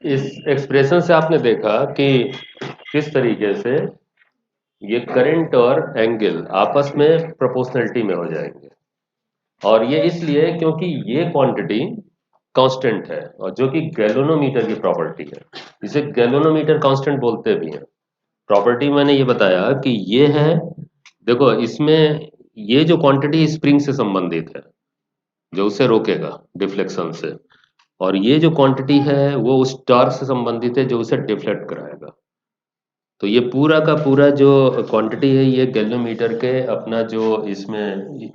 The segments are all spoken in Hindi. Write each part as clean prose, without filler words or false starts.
इस एक्सप्रेशन से आपने देखा कि किस तरीके से ये करंट और एंगल आपस में प्रोपोर्शनलिटी में हो जाएंगे। और ये इसलिए क्योंकि ये क्वांटिटी कांस्टेंट है और जो कि गैल्वेनोमीटर की प्रॉपर्टी है। इसे गैल्वेनोमीटर कांस्टेंट बोलते भी हैं। प्रॉपर्टी मैंने ये बताया कि ये है, देखो इसमें ये जो क्वांटिटी स्प्रिंग से संबंधित है जो उसे रोकेगा डिफ्लेक्शन से, और ये जो क्वांटिटी है वो उस टॉर्क से संबंधित है जो उसे डिफ्लेक्ट कराएगा। तो ये पूरा का पूरा जो क्वांटिटी है ये गैल्वेनोमीटर के अपना जो इसमें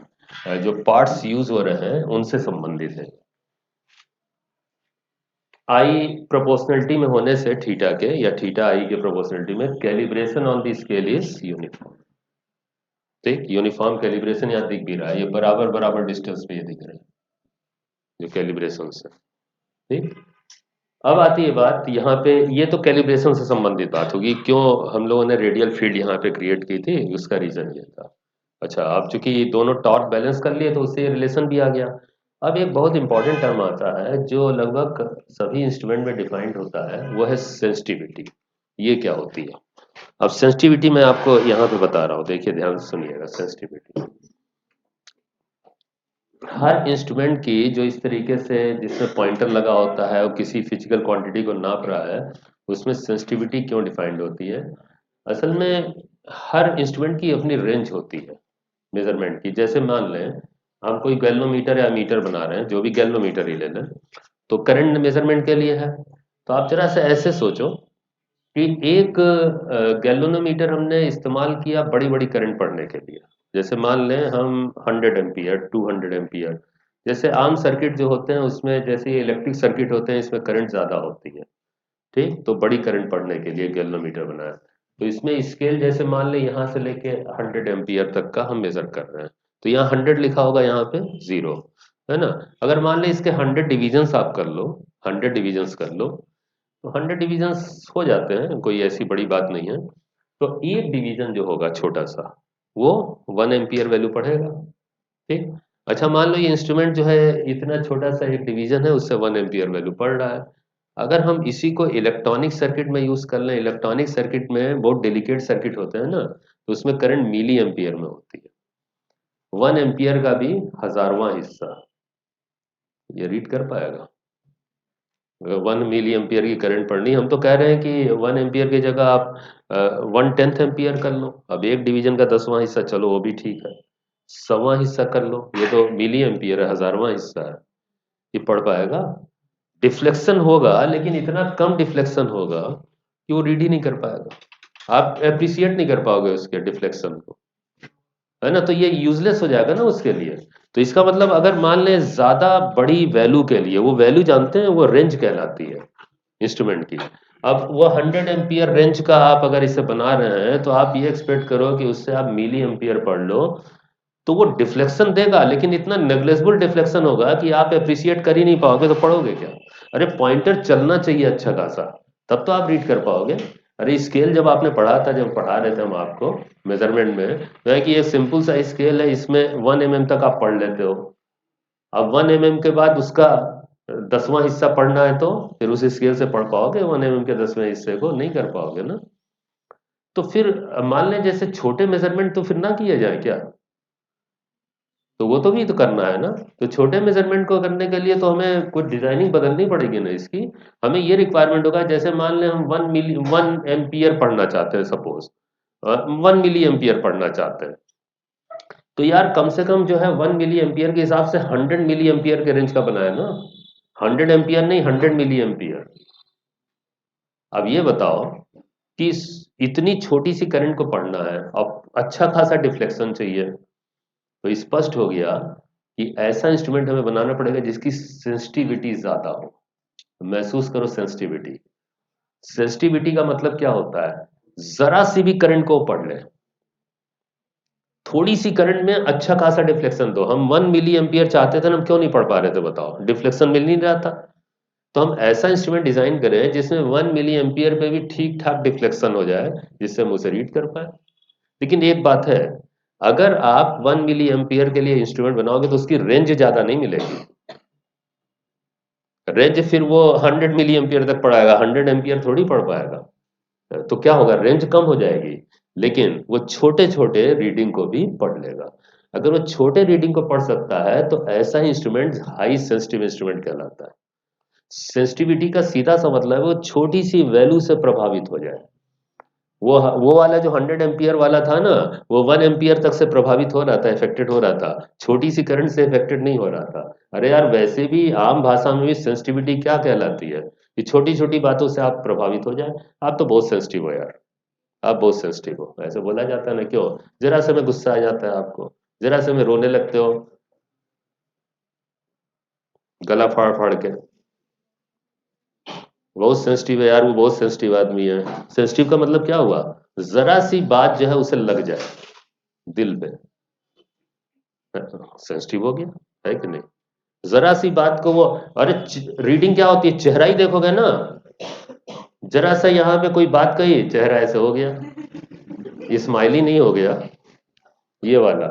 जो पार्ट्स यूज हो रहे हैं उनसे संबंधित है। आई प्रोपोर्शनलिटी में होने से थीटा के या थीटा आई के प्रोपोर्शनलिटी में calibration on the scale is uniform. ठीक, यूनिफॉर्म कैलिब्रेशन यहाँ दिख भी रहा है, ये बराबर बराबर डिस्टेंस पे ये दिख रहा है जो कैलिब्रेशन से। ठीक, अब आती है बात यहाँ पे, ये तो कैलिब्रेशन से संबंधित बात होगी, क्यों हम लोगों ने रेडियल फील्ड यहाँ पे क्रिएट की थी, उसका रीजन ये था। अच्छा, अब चूंकि ये दोनों टॉर्क बैलेंस कर लिए तो उससे रिलेशन भी आ गया। अब एक बहुत इंपॉर्टेंट टर्म आता है जो लगभग सभी इंस्ट्रूमेंट में डिफाइंड होता है, वो है सेंसिटिविटी। ये क्या होती है? अब सेंसिटिविटी मैं आपको यहाँ पे बता रहा हूँ, देखिए ध्यान से सुनिएगा। सेंसिटिविटी हर इंस्ट्रूमेंट की जो इस तरीके से जिसमें पॉइंटर लगा होता है और किसी फिजिकल क्वांटिटी को नाप रहा है, उसमें सेंसिटिविटी क्यों डिफाइंड होती है? असल में हर इंस्ट्रूमेंट की अपनी रेंज होती है मेजरमेंट की। जैसे मान लें हम कोई गैल्वेनोमीटर या मीटर बना रहे हैं, जो भी गैल्वेनोमीटर ही ले लें, तो करंट मेजरमेंट के लिए है। तो आप जरा से ऐसे सोचो कि एक गैल्वेनोमीटर हमने इस्तेमाल किया बड़ी बड़ी करंट पढ़ने के लिए। जैसे मान लें हम 100 एम्पियर, 200 एम्पियर, जैसे आम सर्किट जो होते हैं उसमें, जैसे इलेक्ट्रिक सर्किट होते हैं इसमें करंट ज्यादा होती है। ठीक, तो बड़ी करंट पढ़ने के लिए गैल्वेनोमीटर बनाया। तो इसमें स्केल जैसे मान लें यहाँ से लेके 100 एम्पियर तक का हम मेजर कर रहे हैं, तो यहाँ 100 लिखा होगा, यहाँ पे 0, है ना। अगर मान लें इसके 100 डिविजन्स आप कर लो, 100 डिविजन्स कर लो, तो 100 डिविजन्स हो जाते हैं, कोई ऐसी बड़ी बात नहीं है। तो एक डिवीजन जो होगा छोटा सा, वो 1 एम्पियर वैल्यू पढ़ेगा। ठीक, अच्छा मान लो ये इंस्ट्रूमेंट जो है इतना छोटा सा एक डिवीजन है, उससे 1 एम्पियर वैल्यू पढ़ रहा है। अगर हम इसी को इलेक्ट्रॉनिक सर्किट में यूज कर लें, इलेक्ट्रॉनिक सर्किट में बहुत डेलिकेट सर्किट होते हैं ना, तो उसमें करंट मिली एम्पियर में होती है। 1 एम्पियर का भी हजारवां हिस्सा ये रीड कर पाएगा। 1 मिली एम्पियर की करंट पड़नी, हम तो कह रहे हैं कि 1 एम्पियर की जगह आप 1/10 एम्पियर कर लो। अब एक डिवीजन का 10वां हिस्सा, चलो वो भी ठीक है, 100वां हिस्सा कर लो, ये तो मिली एम्पियर है, हजारवां हिस्सा है, ये पढ़ पाएगा? डिफ्लेक्शन होगा लेकिन इतना कम डिफ्लेक्शन होगा कि वो रीड ही नहीं कर पाएगा, आप एप्रिसिएट नहीं कर पाओगे उसके डिफ्लेक्शन को, है ना। तो ये यूजलेस हो जाएगा ना उसके लिए। तो इसका मतलब अगर मान लें ज्यादा बड़ी वैल्यू के लिए, वो वैल्यू जानते हैं, वो रेंज कहलाती है इंस्ट्रूमेंट की। अब वो 100 एम्पियर रेंज का आप अगर इसे बना रहे हैं, तो आप ये एक्सपेक्ट करो कि उससे आप मिली एम्पियर पढ़ लो, तो वो डिफ्लेक्शन देगा लेकिन इतना नेग्लेजिबल डिफ्लेक्शन होगा कि आप अप्रिशिएट कर ही नहीं पाओगे, तो पढ़ोगे क्या? अरे पॉइंटर चलना चाहिए अच्छा खासा, तब तो आप रीड कर पाओगे। अरे स्केल जब आपने पढ़ा था, जब पढ़ा रहे थे हम आपको मेजरमेंट में, तो है कि ये सिंपल सा स्केल है, इसमें 1 mm तक आप पढ़ लेते हो। अब 1 mm के बाद उसका 10वां हिस्सा पढ़ना है, तो फिर उस स्केल से पढ़ पाओगे 1 mm के 10वें हिस्से को? नहीं कर पाओगे ना। तो फिर मान लें जैसे छोटे मेजरमेंट तो फिर ना किया जाए क्या? तो वो तो भी तो करना है ना। तो छोटे मेजरमेंट को करने के लिए तो हमें कुछ डिजाइनिंग बदलनी पड़ेगी ना इसकी। हमें ये रिक्वायरमेंट होगा, जैसे मान लें हम 1 एम्पियर पढ़ना चाहते हैं सपोज, 1 मिली एम्पियर पढ़ना चाहते हैं, तो यार कम से कम जो है 1 मिली एम्पियर के हिसाब से 100 मिली एम्पियर के रेंज का बनाया ना। 100 एम्पियर नहीं, 100 मिली एम्पियर। अब ये बताओ कि इतनी छोटी सी करंट को पढ़ना है, अब अच्छा खासा डिफ्लेक्शन चाहिए, तो स्पष्ट हो गया कि ऐसा इंस्ट्रूमेंट हमें बनाना पड़ेगा जिसकी सेंसिटिविटी ज्यादा हो। महसूस करो सेंसिटिविटी। सेंसिटिविटी का मतलब क्या होता है? जरा सी भी करंट को पढ़ ले, थोड़ी सी करंट में अच्छा खासा डिफ्लेक्शन दो। हम 1 मिली एम्पियर चाहते थे ना, हम क्यों नहीं पढ़ पा रहे थे बताओ? डिफ्लेक्शन मिल नहीं रहा था। तो हम ऐसा इंस्ट्रूमेंट डिजाइन करें जिसमें 1 मिली एम्पियर पे भी ठीक ठाक डिफ्लेक्शन हो जाए, जिससे हम उसे रीड कर पाए। लेकिन एक बात है, अगर आप 1 मिली एम्पियर के लिए इंस्ट्रूमेंट बनाओगे तो उसकी रेंज ज्यादा नहीं मिलेगी। रेंज फिर वो 100 मिली एम्पियर तक पढ़ाएगा, 100 एम्पियर थोड़ी पढ़ पाएगा। तो क्या होगा, रेंज कम हो जाएगी, लेकिन वो छोटे छोटे रीडिंग को भी पढ़ लेगा। अगर वो छोटे रीडिंग को पढ़ सकता है तो ऐसा ही इंस्ट्रूमेंट हाई सेंसिटिव इंस्ट्रूमेंट कहलाता है। सेंसिटिविटी का सीधा सा मतलब है वो छोटी सी वैल्यू से प्रभावित हो जाए। वो वाला जो 100 एम्पियर वाला था ना, वो 1 एम्पियर तक से प्रभावित हो रहा था, इफेक्टेड हो रहा था, छोटी सी करंट से इफेक्टेड नहीं हो रहा था। अरे यार, वैसे भी आम भाषा में भी सेंसिटिविटी क्या कहलाती है कि छोटी छोटी बातों से आप प्रभावित हो जाए। आप तो बहुत सेंसिटिव हो यार, आप बहुत सेंसिटिव हो, ऐसे बोला जाता है ना। क्यों? जरा से में गुस्सा आ जाता है आपको, जरा से में रोने लगते हो, गला फाड़ फाड़ के। बहुत सेंसिटिव है यार, वो बहुत सेंसिटिव आदमी है। सेंसिटिव का मतलब क्या हुआ, जरा सी बात जो है उसे लग जाए दिल पे, सेंसिटिव हो गया, है कि नहीं? जरा सी बात को वो, अरे रीडिंग क्या होती है, चेहरा ही देखोगे ना, जरा सा यहाँ पे कोई बात कही, चेहरा ऐसे हो गया, ये स्माइली नहीं हो गया, ये वाला,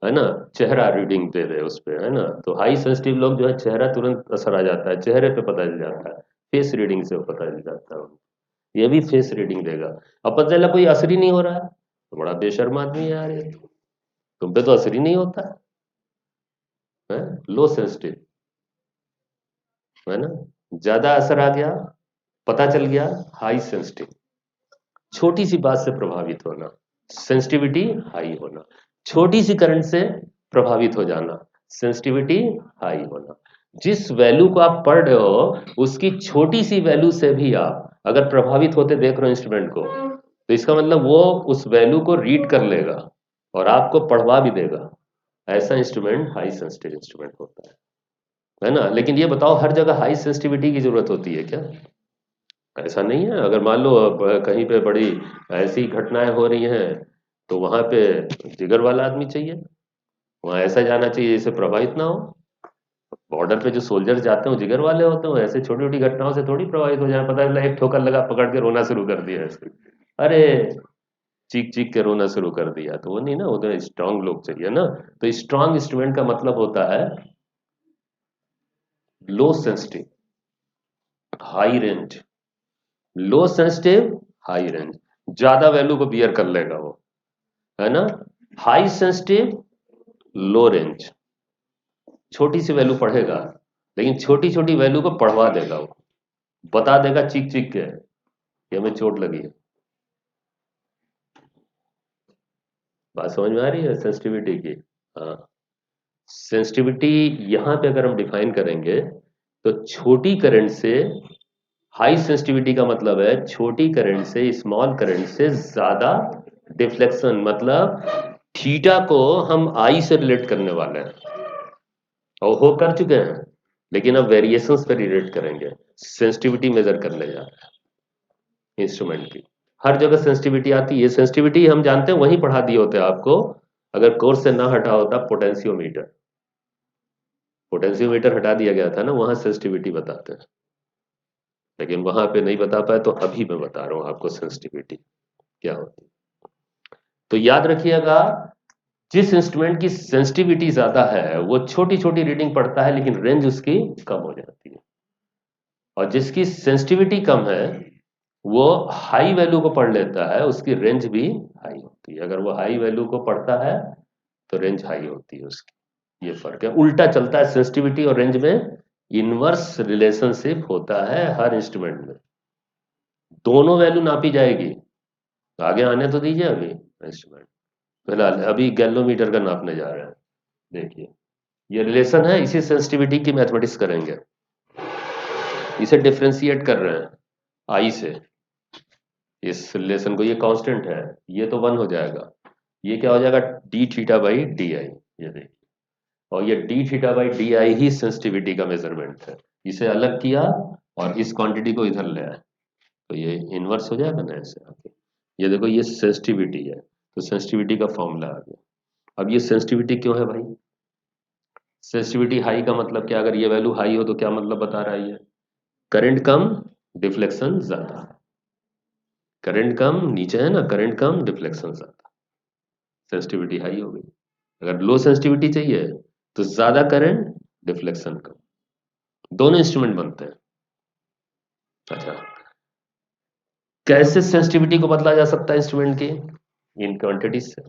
है ना? चेहरा रीडिंग दे रहे उस पे, है ना? तो हाई सेंसिटिव लोग जो है चेहरा तुरंत असर आ जाता है, चेहरे पे पता चल जाता है, फेस रीडिंग से पता चल जाता है। ये भी फेस रीडिंग देगा। अब पता चला कोई असर ही नहीं हो रहा है, तो बड़ा बेशर्म आदमी है यार ये तो, तुम पे तो असर ही नहीं होता है, लो सेंसिटिव, है ना? ज्यादा असर आ गया, पता चल गया, हाई सेंसिटिव। छोटी सी बात से प्रभावित होना, सेंसिटिविटी हाई होना। छोटी सी करंट से प्रभावित हो जाना, सेंसिटिविटी हाई होना। जिस वैल्यू को आप पढ़ रहे हो उसकी छोटी सी वैल्यू से भी आप अगर प्रभावित होते देख रहे हो इंस्ट्रूमेंट को, तो इसका मतलब वो उस वैल्यू को रीड कर लेगा और आपको पढ़वा भी देगा। ऐसा इंस्ट्रूमेंट हाई सेंसिटिव इंस्ट्रूमेंट होता है ना? लेकिन ये बताओ, हर जगह हाई सेंसिटिविटी की जरूरत होती है क्या? ऐसा नहीं है। अगर मान लो अब कहीं पे बड़ी ऐसी घटनाएं हो रही हैं, तो वहां पे जिगर वाला आदमी चाहिए, वहां ऐसा जाना चाहिए जिससे प्रभावित ना हो। बॉर्डर पे जो सोल्जर्स जाते हैं वो जिगर वाले होते हैं, वो ऐसे छोटी छोटी घटनाओं से थोड़ी प्रभावित हो जाए, पता चला एक ठोकर लगा, पकड़ के रोना शुरू कर दिया ऐसे, अरे चीख चीख के रोना शुरू कर दिया, तो वो नहीं ना, वो तो स्ट्रांग लोग चाहिए ना। तो स्ट्रांग इंस्ट्रूमेंट का मतलब होता है लो सेंसिटिव, हाई रेंज। लो सेंसिटिव, हाई रेंज, ज्यादा वैल्यू को बियर कर लेगा वो, है ना? हाई सेंसिटिव, लो रेंज, छोटी सी वैल्यू पढ़ेगा, लेकिन छोटी छोटी वैल्यू को पढ़वा देगा वो, बता देगा चीख चीख के कि हमें चोट लगी है। बात समझ में आ रही है सेंसिटिविटी की? हाँ। सेंसिटिविटी यहाँ पे अगर हम डिफाइन करेंगे, तो छोटी करंट से, हाई सेंसिटिविटी का मतलब है छोटी करंट से, स्मॉल करंट से ज्यादा डिफ्लेक्शन, मतलब थीटा को हम आई से रिलेट करने वाले हैं, और हो कर चुके हैं, लेकिन अब वेरिएशंस पे रिलेट करेंगे। सेंसिटिविटी मेजर करने जा रहे हैं इंस्ट्रूमेंट की। हर जगह सेंसिटिविटी आती है, सेंसिटिविटी हम जानते हैं, वहीं पढ़ा दिए होते हैं आपको, अगर कोर्स से ना हटा होता पोटेंशियोमीटर। पोटेंशियोमीटर हटा दिया गया था ना, वहां सेंसिटिविटी बताते हैं, लेकिन वहां पे नहीं बता पाए, तो अभी मैं बता रहा हूँ आपको सेंसिटिविटी क्या होती है। तो याद रखिएगा, जिस इंस्ट्रूमेंट की सेंसिटिविटी ज्यादा है वो छोटी छोटी रीडिंग पढ़ता है, लेकिन रेंज उसकी कम हो जाती है। और जिसकी सेंसिटिविटी कम है वो हाई वैल्यू को पढ़ लेता है, उसकी रेंज भी हाई होती है। अगर वो हाई वैल्यू को पढ़ता है तो रेंज हाई होती है उसकी। ये फर्क है, उल्टा चलता है सेंसिटिविटी और रेंज में, इनवर्स रिलेशनशिप होता है हर इंस्ट्रूमेंट में। दोनों वैल्यू नापी जाएगी, तो आगे आने तो दीजिए अभी इंस्ट्रूमेंट, फिलहाल अभी गैल्वोमीटर का नापने जा रहे हैं। देखिए, ये रिलेशन है, इसी सेंसिटिविटी की मैथमेटिक्स करेंगे, इसे डिफरेंशिएट कर रहे हैं आई से, इस रिलेशन को, ये कांस्टेंट है, ये तो 1 हो जाएगा, ये क्या हो जाएगा, D theta by D I, ये देखिए। और ये D theta by D I he sensitivity का मेजरमेंट है। इसे अलग किया और इस क्वांटिटी को इधर ले आए, तो ये इनवर्स हो जाएगा ना ऐसे आके। ये देखो, ये सेंसिटिविटी है, तो सेंसिटिविटी का फॉर्मूला आ गया। अब ये सेंसिटिविटी क्यों है भाई? सेंसिटिविटी हाई का मतलब क्या, अगर ये वैल्यू हाई हो तो क्या मतलब बता रहा है ये, करंट कम, डिफ्लेक्शन ज्यादा। करंट कम, नीचे है ना, करंट कम, डिफ्लेक्शन ज्यादा, सेंसिटिविटी हाई हो गई। अगर लो सेंसिटिविटी चाहिए तो ज्यादा करंट, डिफ्लेक्शन कम। दोनों इंस्ट्रूमेंट बनते हैं। अच्छा, कैसे सेंसिटिविटी को बदला जा सकता है इंस्ट्रूमेंट की? इन क्वांटिटीज से।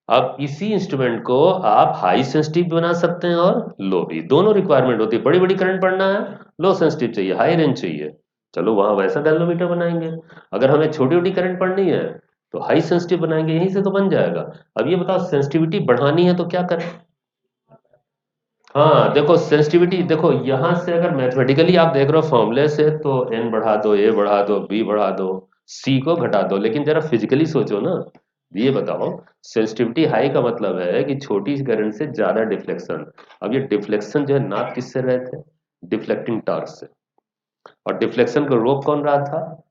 अब इसी इंस्ट्रूमेंट को आप हाई सेंसिटिव बना सकते हैं और लो भी, दोनों रिक्वायरमेंट होती है। बड़ी बड़ी करंट पढ़ना है, लो सेंसिटिव चाहिए, हाई रेंज चाहिए, चलो वहां वैसा गैल्वेनोमीटर बनाएंगे। अगर हमें छोटी छोटी करंट पढ़नी है तो हाई सेंसिटिव बनाएंगे, यहीं से तो बन जाएगा। अब ये बताओ सेंसिटिविटी बढ़ानी है तो क्या करें? हाँ देखो, सेंसिटिविटी देखो, यहां से अगर मैथमेटिकली आप देख रहे हो फॉर्मूले से, तो एन बढ़ा दो, ए बढ़ा दो, बी बढ़ा दो, सी को घटा दो, लेकिन जरा फिजिकली सोचो ना। ये बताओ, सेंसिटिविटी हाई का मतलब है कि छोटी करंट से ज्यादा डिफ्लेक्शन। अब ये डिफ्लेक्शन जो है नाप किससे रहे थे? डिफ्लेक्टिंग टॉर्क से। और डिफ्लेक्शन को रोक कौन रहा था?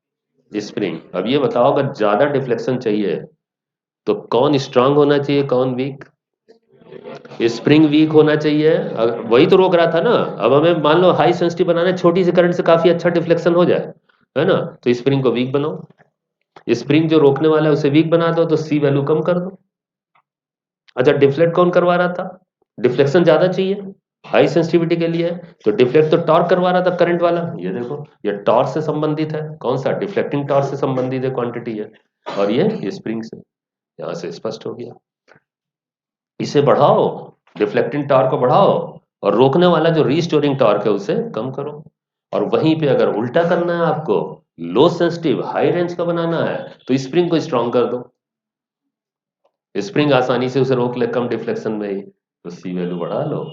स्प्रिंग। अब ये बताओ, अगर ज्यादा डिफ्लेक्शन चाहिए तो कौन स्ट्रांग होना चाहिए, कौन वीक? स्प्रिंग वीक होना चाहिए। वही तो रोक रहा था ना। अब हमें मान लो हाई सेंसिटिव बनाना है, छोटी सी करंट से काफी अच्छा डिफ्लेक्शन हो जाए, है ना? तो स्प्रिंग को वीक बनाओ, स्प्रिंग जो रोकने वाला है उसे वीक बना दो, तो सी वैल्यू कम कर दो। अच्छा, डिफ्लेक्ट कौन करवा रहा था? डिफ्लेक्शन ज्यादा चाहिए हाई सेंसिटिविटी के लिए, तो डिफ्लेक्ट तो टॉर्क करवा रहा था करंट वाला। ये देखो, ये टॉर्क से संबंधित है, कौन सा? डिफ्लेक्टिंग टॉर्क से संबंधित है क्वांटिटी है। और ये स्प्रिंग से, यहां से स्पष्ट हो गया। इसे बढ़ाओ, डिफ्लेक्टिंग टॉर्क को बढ़ाओ, और रोकने वाला जो रीस्टोरिंग टॉर्क है उसे कम करो। और वहीं पे अगर उल्टा करना है आपको, लो सेंसिटिव हाई रेंज का बनाना है, तो स्प्रिंग को स्ट्रांग कर दो, स्प्रिंग आसानी से उसे रोक ले कम डिफ्लेक्शन में ही, तो सी वैल्यू बढ़ा लो।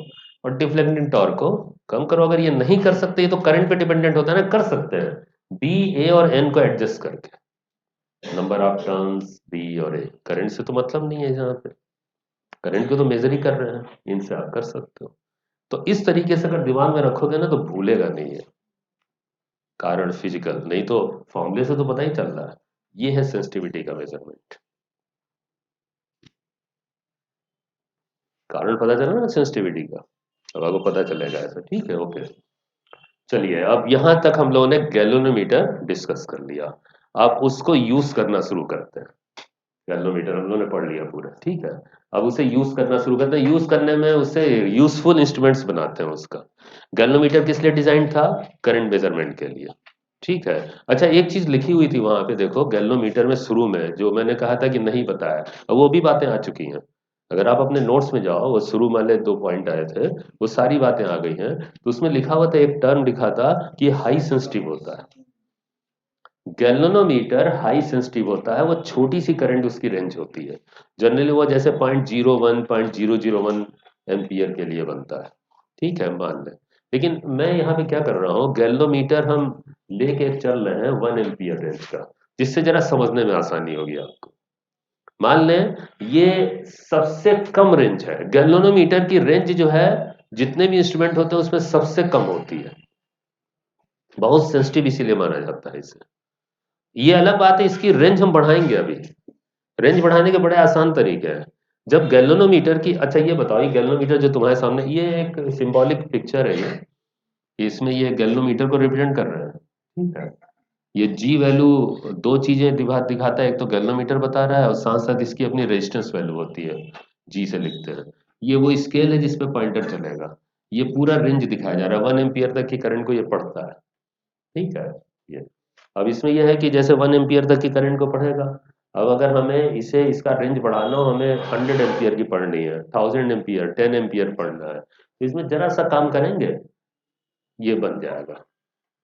और डिफ्लेक्टिंग टॉर्क को कम करो। अगर ये नहीं कर सकते, ये तो करंट पे डिपेंडेंट होता है ना, कर सकते हैं बी, ए और एन को एडजस्ट करके, नंबर ऑफ टर्न्स बी और ए। करंट से तो मतलब नहीं है यहाँ पे, करंट को तो मेजर ही कर रहे हैं, इनसे आप कर सकते हो। तो इस तरीके से अगर दिमाग में रखोगे ना तो भूलेगा नहीं है, कारण फिजिकल नहीं तो फॉर्मूले से तो पता ही चल रहा है। ये है सेंसिटिविटी का मेजरमेंट। कारण पता चला ना सेंसिटिविटी का, अब आपको पता चलेगा ऐसा, ठीक है, ओके। चलिए, अब यहां तक हम लोगों ने गैल्वेनोमीटर डिस्कस कर लिया। आप उसको यूज करना शुरू करते हैं। गैल्वेनोमीटर हम लोगों ने पढ़ लिया पूरा, ठीक है। अब उसे यूज करना शुरू करते हैं, यूज करने में उसे यूजफुल इंस्ट्रूमेंट्स बनाते हैं उसका। गैल्वेनोमीटर किस लिए डिजाइन था? करंट मेजरमेंट के लिए, ठीक है। अच्छा, एक चीज लिखी हुई थी वहां पे देखो, गैल्वेनोमीटर में शुरू में जो मैंने कहा था कि नहीं बताया, अब वो भी बातें आ चुकी हैं। अगर आप अपने नोट्स में जाओ, वो शुरू वाले 2 पॉइंट आए थे, वो सारी बातें आ गई हैं। तो उसमें लिखा हुआ था, एक टर्म लिखा था कि हाई सेंसिटिव होता है। गैल्वेनोमीटर हाई सेंसिटिव होता है, वो छोटी सी करंट उसकी रेंज होती है। जनरली वो जैसे 0.01 0.001 एम्पियर के लिए बनता है, ठीक है, मान लें। लेकिन मैं यहाँ पे क्या कर रहा हूँ, गैल्वेनोमीटर हम लेके चल रहे हैं 1 एम्पियर रेंज का, जिससे जरा समझने में आसानी होगी आपको। मान लें ये सबसे कम रेंज है, गैल्वेनोमीटर की रेंज जो है जितने भी इंस्ट्रूमेंट होते हैं उसमें सबसे कम होती है, बहुत सेंसिटिव इसीलिए माना जाता है इसे। ये अलग बात है, इसकी रेंज हम बढ़ाएंगे अभी। रेंज बढ़ाने के बड़े आसान तरीके हैं। जब गैल्वेनोमीटर की, अच्छा ये बताओ, ये गैल्वेनोमीटर जो तुम्हारे सामने, ये एक सिंबॉलिक पिक्चर है ये, इसमें ये गैल्वेनोमीटर को रिप्रेजेंट कर रहे हैं, ठीक है। ये जी वैल्यू दो चीजें दिखाता है, एक तो गैल्वेनोमीटर बता रहा है और साथ साथ इसकी अपनी रेजिस्टेंस वैल्यू होती है, जी से लिखते हैं। ये वो स्केल है जिसपे पॉइंटर चलेगा। ये पूरा रेंज दिखाया जा रहा है, 1 एम्पियर तक की करंट को ये पढ़ता है, ठीक है। ये, अब इसमें यह है कि जैसे 1 एम्पियर तक की करंट को पढ़ेगा। अब अगर हमें इसे, इसका रेंज बढ़ाना हो, हमें 100 एम्पियर की पढ़नी है, 1000 एम्पियर, 10 एम्पियर पढ़ना है, तो इसमें जरा सा काम करेंगे, ये बन जाएगा।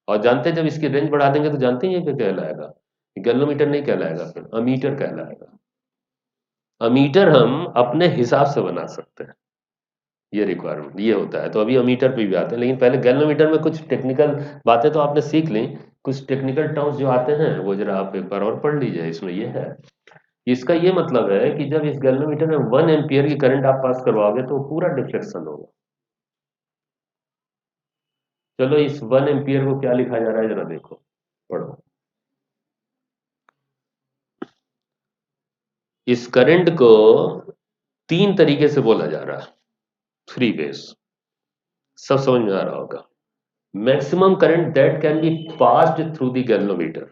और जानते हैं, जब इसकी रेंज बढ़ा देंगे तो जानते हैं ये क्या कहलाएगा? गैल्वेनोमीटर नहीं कहलाएगा, फिर अमीटर कहलाएगा। अमीटर हम अपने हिसाब से बना सकते हैं, ये रिक्वायरमेंट ये होता है। तो अभी अमीटर पे भी आते हैं, लेकिन पहले गैल्वेनोमीटर में कुछ टेक्निकल बातें तो आपने सीख ली। कुछ टेक्निकल टर्म्स जो आते हैं वो जरा आप एक बार और पढ़ लीजिए। इसमें ये है, इसका ये मतलब है कि जब इस गैल्वेनोमीटर में 1 एम्पियर की करंट आप पास करवाओगे तो पूरा डिफ्लेक्शन होगा। चलो, इस 1 एम्पियर को क्या लिखा जा रहा है जरा देखो, पढ़ो। इस करंट को 3 तरीके से बोला जा रहा है, 3 ways। सब समझ में आ रहा होगा। Maximum current that can be passed through the galvanometer.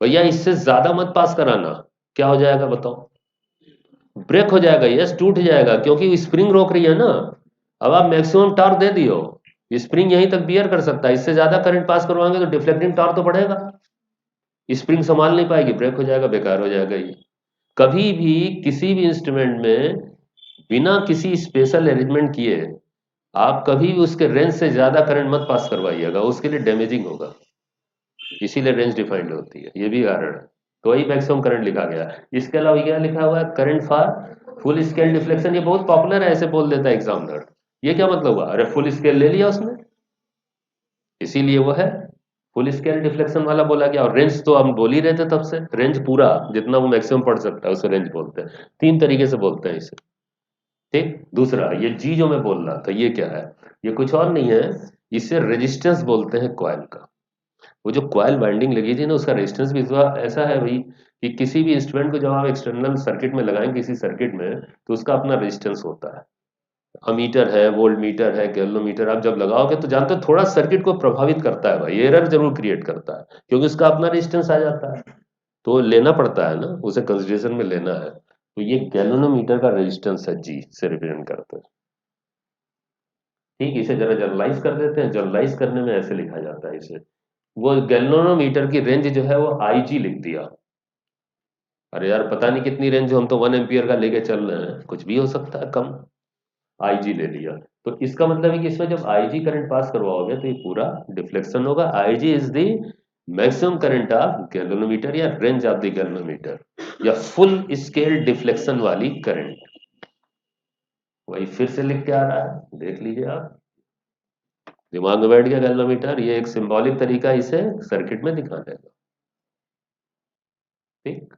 भैया इससे ज्यादा मत पास कराना, क्या हो जाएगा बताओ? ब्रेक हो जाएगा, यस, टूट जाएगा, क्योंकि स्प्रिंग रोक रही है ना। अब आप मैक्सिमम टॉर्क दे दियो, स्प्रिंग यहीं तक बियर कर सकता है, इससे ज्यादा करंट पास करवाएंगे तो डिफ्लेक्टिंग टॉर्क तो बढ़ेगा, स्प्रिंग संभाल नहीं पाएगी, ब्रेक हो जाएगा, बेकार हो जाएगा ये। कभी भी किसी भी इंस्ट्रूमेंट में बिना किसी स्पेशल अरेंजमेंट किए आप कभी भी उसके रेंज से ज्यादा करंट मत पास करवाइएगा, उसके लिए डैमेजिंग होगा, इसीलिए रेंज डिफाइंड होती है, ये भी कारण है। तो वही मैक्सिमम करंट लिखा गया है। इसके अलावा क्या लिखा हुआ है, current for full scale deflection, ये बहुत पॉपुलर है, ऐसे बोल देता है एग्जामिनर। ये क्या मतलब हुआ, अरे फुल स्केल ले लिया उसने, इसीलिए वो है फुल स्केल डिफ्लेक्शन वाला बोला गया। और रेंज तो हम बोल ही रहे थे तब से, रेंज पूरा जितना वो मैक्सिमम पढ़ सकता है उसे रेंज बोलते हैं, तीन तरीके से बोलते हैं इसे। ठीक, दूसरा ये जी जो मैं बोल रहा था ये क्या है, ये कुछ और नहीं है, इसे रेजिस्टेंस बोलते हैं कॉइल का। वो जो कॉइल वाइंडिंग लगी थी ना उसका रेजिस्टेंस भी ऐसा है भाई कि किसी भी इंस्ट्रूमेंट को जब आप एक्सटर्नल सर्किट में लगाएंगे किसी सर्किट में, तो उसका अपना रेजिस्टेंस होता है। अमीटर है, वोल्ट मीटर है, गैल्वेनोमीटर, आप जब लगाओगे तो जानते हो थोड़ा सर्किट को प्रभावित करता है भाई, एरर जरूर क्रिएट करता है, क्योंकि उसका अपना रेजिस्टेंस आ जाता है, तो लेना पड़ता है ना, उसे कंसिडरेशन में लेना है। तो ये गैल्वेनोमीटर का रेजिस्टेंस है, जी से रिप्रेजेंट करते हैं। ठीक, इसे जरा जनरलाइज कर देते हैं, जनरलाइज करने में ऐसे लिखा जाता है इसे, वो गैल्वेनोमीटर की रेंज जो है वो आई जी लिख दिया। अरे यार पता नहीं कितनी रेंज हो, हम तो 1 एम्पियर का लेके चल रहे हैं, कुछ भी हो सकता है कम, आईजी ले लिया। तो इसका मतलब है कि इसमें जब आईजी करंट पास करवाओगे तो ये पूरा डिफ्लेक्शन होगा। IG is the maximum current of galvanometer या रेंज ऑफ द गैल्वेनोमीटर, या फुल स्केल डिफ्लेक्शन वाली करंट। वही फिर से लिख के आ रहा है, देख लीजिए आप, दिमाग में बैठ गया गैल्वेनोमीटर, ये एक सिंबॉलिक तरीका इसे सर्किट में दिखाने का। ठीक।